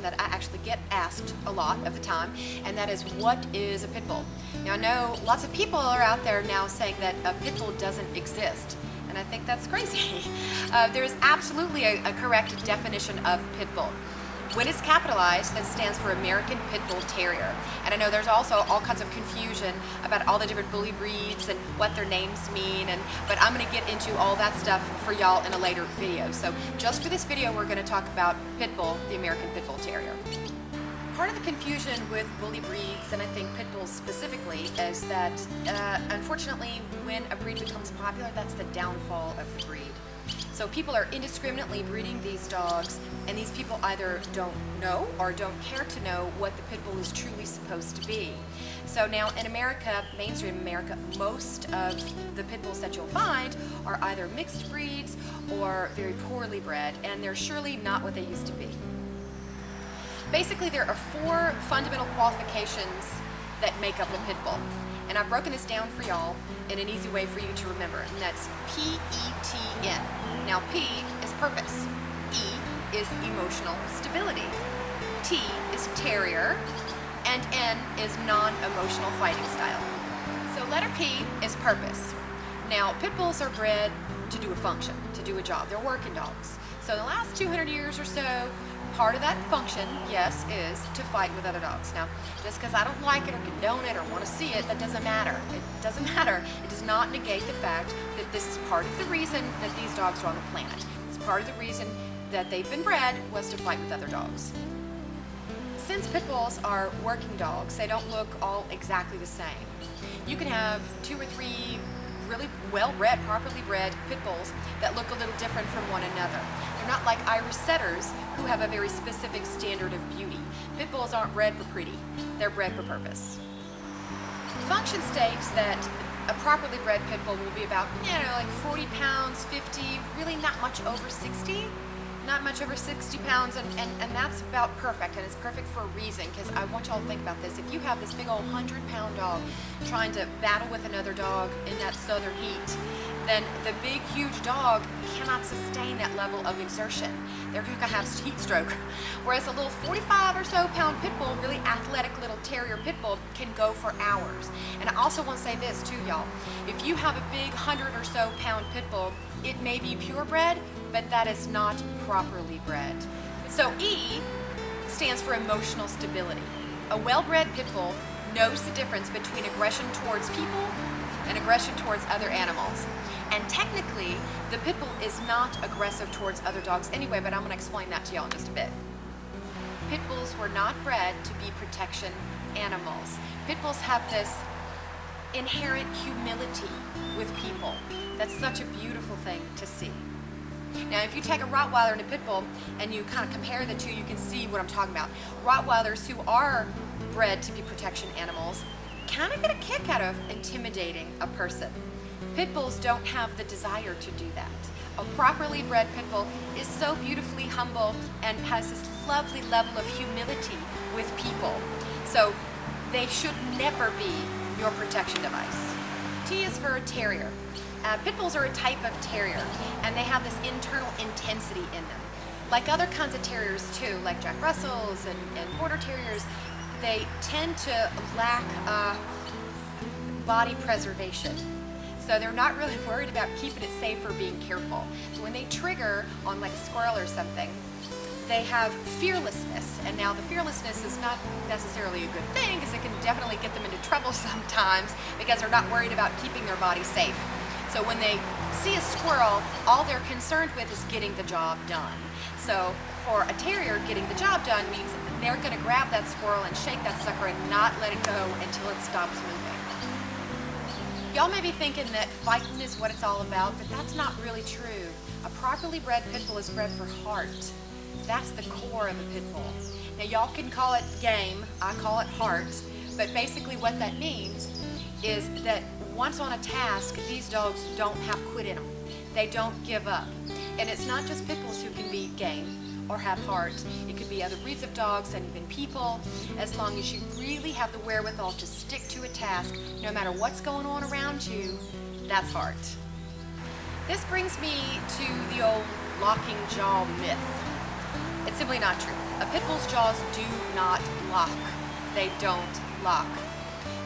that I actually get asked a lot of the time, and that is, what is a pit bull? Now, I know lots of people are out there now saying that a pit bull doesn't exist, and I think that's crazy. There is absolutely a correct definition of pit bull. When it's capitalized, that stands for American Pit Bull Terrier. And I know there's also all kinds of confusion about all the different bully breeds and what their names mean, but I'm going to get into all that stuff for y'all in a later video. So just for this video, we're going to talk about pit bull, the American Pit Bull Terrier. Part of the confusion with bully breeds, and I think pit bulls specifically, is that unfortunately when a breed becomes popular, that's the downfall of the breed. So people are indiscriminately breeding these dogs, and these people either don't know or don't care to know what the pit bull is truly supposed to be. So now in America, mainstream America, most of the pit bulls that you'll find are either mixed breeds or very poorly bred, and they're surely not what they used to be. Basically, there are 4 fundamental qualifications that make up a pit bull. And I've broken this down for y'all in an easy way for you to remember, and that's PETN. Now, P is purpose, E is emotional stability, T is terrier, and N is non-emotional fighting style. So letter P is purpose. Now, pit bulls are bred to do a function, to do a job. They're working dogs. So in the last 200 years or so, part of that function, yes, is to fight with other dogs. Now, just because I don't like it or condone it or want to see it, that doesn't matter. It doesn't matter. It does not negate the fact that this is part of the reason that these dogs are on the planet. It's part of the reason that they've been bred was to fight with other dogs. Since pit bulls are working dogs, they don't look all exactly the same. You can have 2 or 3 really well-bred, properly bred pit bulls that look a little different from one another. They're not like Irish setters who have a very specific standard of beauty. Pit bulls aren't bred for pretty, they're bred for purpose. Function states that a properly bred pit bull will be about, like 40 pounds, 50, really not much over 60. Not much over 60 pounds, and that's about perfect, and it's perfect for a reason, because I want y'all to think about this. If you have this big old 100-pound dog trying to battle with another dog in that southern heat, then the big, huge dog cannot sustain that level of exertion. They're going to have heat stroke. Whereas a little 45 or so pound pit bull, really athletic little terrier pit bull, can go for hours. And I also want to say this too, y'all. If you have a big 100 or so pound pit bull, it may be purebred, but that is not properly bred. So E stands for emotional stability. A well-bred pit bull knows the difference between aggression towards people and aggression towards other animals. And technically, the pit bull is not aggressive towards other dogs anyway, but I'm going to explain that to y'all in just a bit. Pit bulls were not bred to be protection animals. Pit bulls have this inherent humility with people. That's such a beautiful thing to see. Now, if you take a Rottweiler and a pit bull and you kind of compare the two, you can see what I'm talking about. Rottweilers who are bred to be protection animals kind of get a kick out of intimidating a person. Pit bulls don't have the desire to do that. A properly bred pit bull is so beautifully humble and has this lovely level of humility with people. So they should never be your protection device. T is for terrier. Pit bulls are a type of terrier, and they have this internal intensity in them. Like other kinds of terriers too, like Jack Russells and Border Terriers, they tend to lack body preservation. So they're not really worried about keeping it safe or being careful. So when they trigger on like a squirrel or something, they have fearlessness. And now the fearlessness is not necessarily a good thing, because it can definitely get them into trouble sometimes because they're not worried about keeping their body safe. So when they see a squirrel, all they're concerned with is getting the job done. So for a terrier, getting the job done means they're going to grab that squirrel and shake that sucker and not let it go until it stops moving. Y'all may be thinking that fighting is what it's all about, but that's not really true. A properly bred pit bull is bred for heart. That's the core of a pit bull. Now y'all can call it game, I call it heart, but basically what that means is that once on a task, these dogs don't have quit in them. They don't give up. And it's not just pit bulls who can be game or have heart. It could be other breeds of dogs and even people, as long as you really have the wherewithal to stick to a task, no matter what's going on around you. That's heart. This brings me to the old locking jaw myth. It's simply not true. A pit bull's jaws do not lock. They don't lock.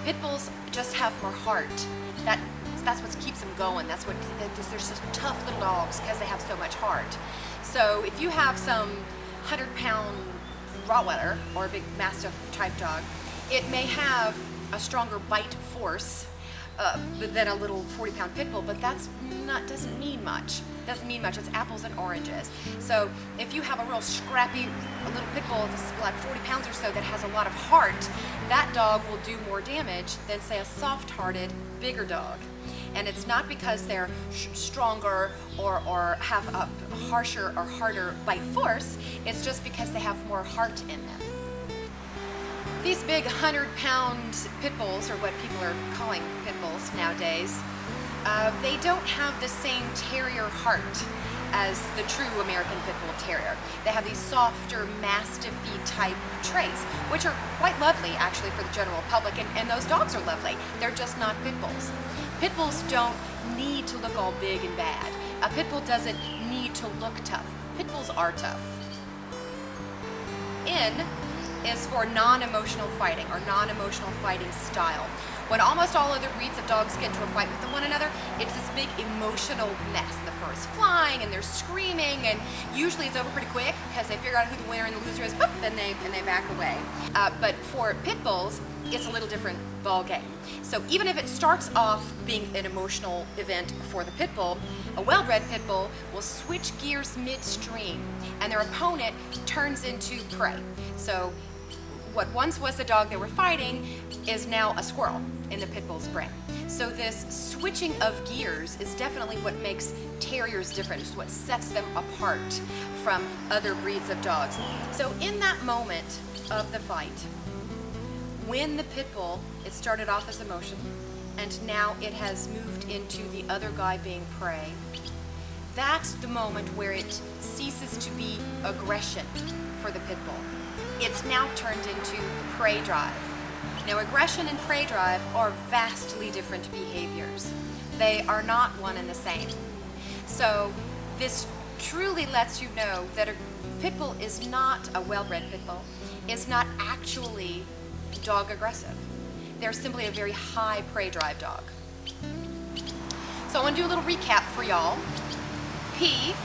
Pit bulls just have more heart. That's what keeps them going. They're such tough little dogs because they have so much heart. So if you have some 100-pound Rottweiler or a big Mastiff type dog, it may have a stronger bite force than a little 40-pound pit bull, but doesn't mean much. Doesn't mean much. It's apples and oranges. So if you have a real scrappy little pit bull that's like 40 pounds or so that has a lot of heart, that dog will do more damage than, say, a soft-hearted, bigger dog. And it's not because they're stronger or have a harsher or harder bite force. It's just because they have more heart in them. These big 100-pound pit bulls, or what people are calling pit bulls nowadays, they don't have the same terrier heart as the true American Pit Bull Terrier. They have these softer, mastiffy type traits, which are quite lovely actually for the general public, and those dogs are lovely. They're just not pit bulls. Pit bulls don't need to look all big and bad. A pit bull doesn't need to look tough. Pit bulls are tough. N is for non-emotional fighting, or non-emotional fighting style. When almost all other breeds of dogs get into a fight with one another, it's this big emotional mess. The fur is flying and they're screaming, and usually it's over pretty quick because they figure out who the winner and the loser is, and they back away. But for pit bulls, it's a little different ball game. So even if it starts off being an emotional event for the pit bull, a well-bred pit bull will switch gears midstream, and their opponent turns into prey. So what once was the dog they were fighting is now a squirrel in the pit bull's brain. So this switching of gears is definitely what makes terriers different. It's what sets them apart from other breeds of dogs. So in that moment of the fight, when the pit bull, it started off as emotion, and now it has moved into the other guy being prey, that's the moment where it ceases to be aggression for the pit bull. It's now turned into prey drive. Now, aggression and prey drive are vastly different behaviors. They are not one and the same. So this truly lets you know that a pit bull is not, a well-bred pit bull, is not actually dog aggressive. They're simply a very high prey drive dog. So I want to do a little recap for y'all. P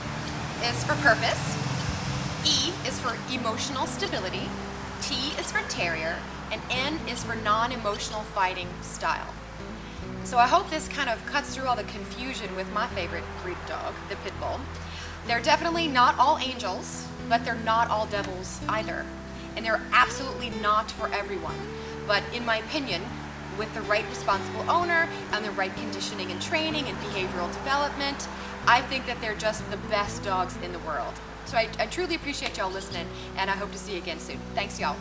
is for purpose. E is for emotional stability, T is for terrier, and N is for non-emotional fighting style. So I hope this kind of cuts through all the confusion with my favorite breed dog, the pit bull. They're definitely not all angels, but they're not all devils either. And they're absolutely not for everyone. But in my opinion, with the right responsible owner and the right conditioning and training and behavioral development, I think that they're just the best dogs in the world. So I truly appreciate y'all listening, and I hope to see you again soon. Thanks, y'all.